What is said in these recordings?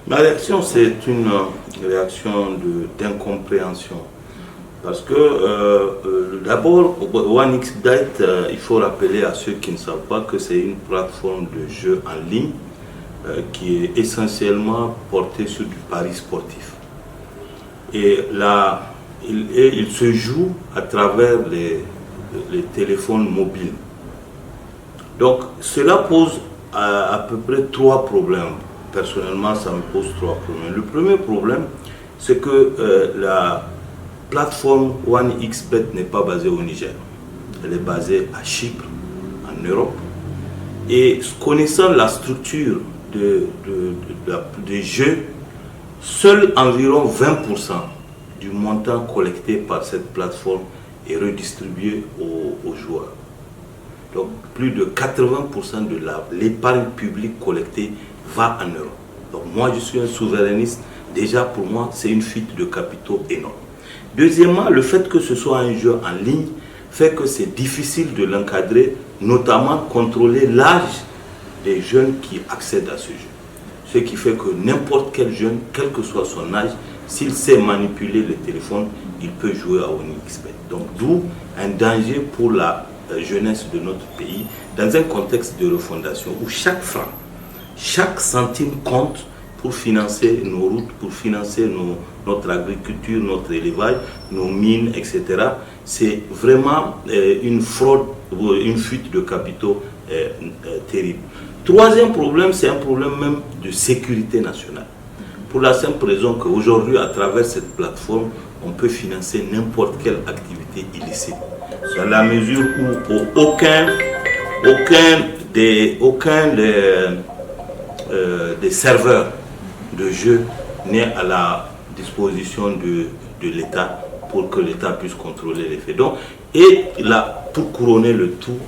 Ma réaction, c'est une réaction d'incompréhension. Parce que d'abord, OneXBet, il faut rappeler à ceux qui ne savent pas que c'est une plateforme de jeu en ligne qui est essentiellement portée sur du pari sportif. Et là, il se joue à travers les téléphones mobiles. Donc, cela pose à peu près 3 problèmes. Personnellement, ça me pose 3 problèmes. Le premier problème, c'est que la plateforme OneXBet n'est pas basée au Niger. Elle est basée à Chypre, en Europe. Et connaissant la structure des jeux, seul environ 20% du montant collecté par cette plateforme est redistribué aux joueurs. Donc plus de 80% de l'épargne publique collectée va en Europe. Donc moi je suis un souverainiste, déjà pour moi c'est une fuite de capitaux énorme. Deuxièmement, le fait que ce soit un jeu en ligne fait que c'est difficile de l'encadrer, notamment contrôler l'âge des jeunes qui accèdent à ce jeu. Ce qui fait que n'importe quel jeune, quel que soit son âge, s'il sait manipuler le téléphone, il peut jouer à OneXBet. Donc d'où un danger pour la jeunesse de notre pays, dans un contexte de refondation où chaque franc, chaque centime compte pour financer nos routes, pour financer notre agriculture, notre élevage, nos mines, etc. C'est vraiment une fraude, une fuite de capitaux terrible. Troisième problème, c'est un problème même de sécurité nationale. Pour la simple raison qu'aujourd'hui, à travers cette plateforme, on peut financer n'importe quelle activité illicite. Dans la mesure où aucun des serveurs de jeux n'est à la disposition de l'État pour que l'État puisse contrôler les faits. Donc, et là, pour couronner le tout,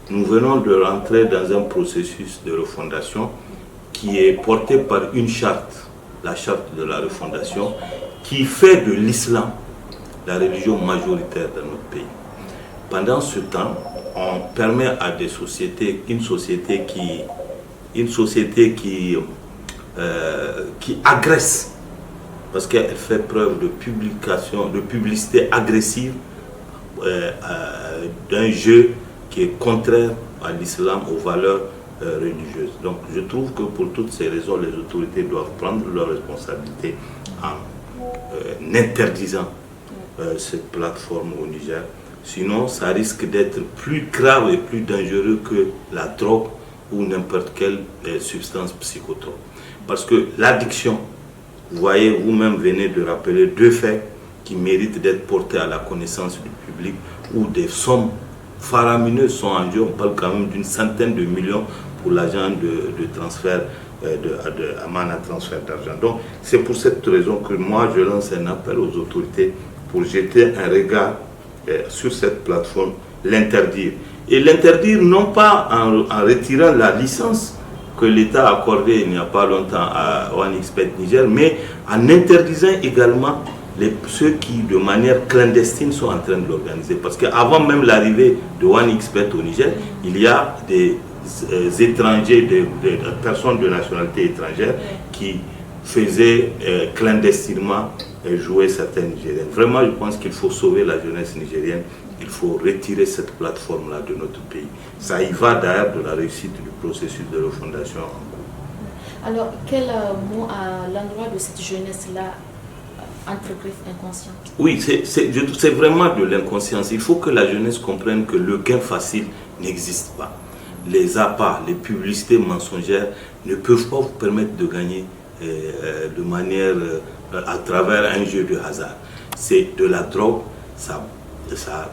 nous venons de rentrer dans un processus de refondation qui est porté par une charte, la charte de la refondation, qui fait de l'islam la religion majoritaire dans notre pays. Pendant ce temps, on permet à des sociétés, une société qui agresse, parce qu'elle fait preuve de publicité agressive d'un jeu qui est contraire à l'islam, aux valeurs religieuses. Donc je trouve que pour toutes ces raisons, les autorités doivent prendre leurs responsabilités en interdisant cette plateforme au Niger. Sinon, ça risque d'être plus grave et plus dangereux que la drogue ou n'importe quelle substance psychotrope. Parce que l'addiction, vous voyez, vous-même venez de rappeler 2 faits qui méritent d'être portés à la connaissance du public, où des sommes faramineuses sont en jeu. On parle quand même d'une centaine de millions pour l'agent de transfert, Amana transfert d'argent. Donc, c'est pour cette raison que moi, je lance un appel aux autorités pour jeter un regard sur cette plateforme, l'interdire. Et l'interdire non pas en retirant la licence que l'État a accordée il n'y a pas longtemps à OneXBet Niger, mais en interdisant également ceux qui, de manière clandestine, sont en train de l'organiser. Parce qu'avant même l'arrivée de OneXBet au Niger, il y a des étrangers, des personnes de nationalité étrangère qui faisaient clandestinement jouer certains Nigériens. Vraiment, je pense qu'il faut sauver la jeunesse nigérienne. Il faut retirer cette plateforme-là de notre pays. Ça y va d'ailleurs de la réussite du processus de refondation en cours. Alors, quel mot à l'endroit de cette jeunesse-là, entre griffes inconsciente? Oui, c'est vraiment de l'inconscience. Il faut que la jeunesse comprenne que le gain facile n'existe pas. Les appâts, les publicités mensongères ne peuvent pas vous permettre de gagner de manière à travers un jeu de hasard. C'est de la drogue, ça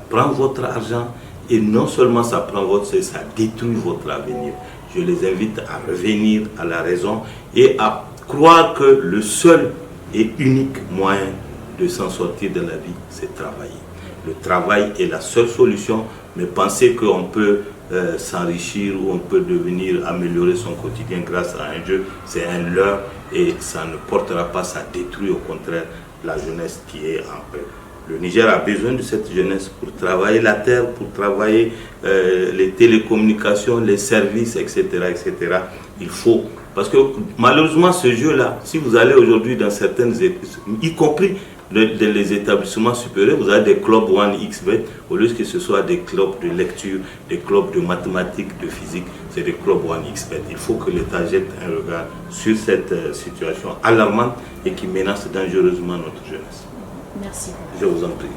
prend votre argent et non seulement ça prend ça détruit votre avenir. Je les invite à revenir à la raison et à croire que le seul et unique moyen de s'en sortir de la vie, c'est travailler. Le travail est la seule solution, mais penser qu'on peut s'enrichir ou on peut améliorer son quotidien grâce à un jeu, c'est un leurre et ça ne portera pas, ça détruit au contraire la jeunesse qui est en paix. Le Niger a besoin de cette jeunesse pour travailler la terre, pour travailler les télécommunications, les services, etc., etc. Il faut Parce que malheureusement, ce jeu-là, si vous allez aujourd'hui dans certaines, y compris les établissements supérieurs, vous avez des clubs 1xBet, au lieu que ce soit des clubs de lecture, des clubs de mathématiques, de physique, c'est des clubs 1xBet. Il faut que l'État jette un regard sur cette situation alarmante et qui menace dangereusement notre jeunesse. Merci. Je vous en prie.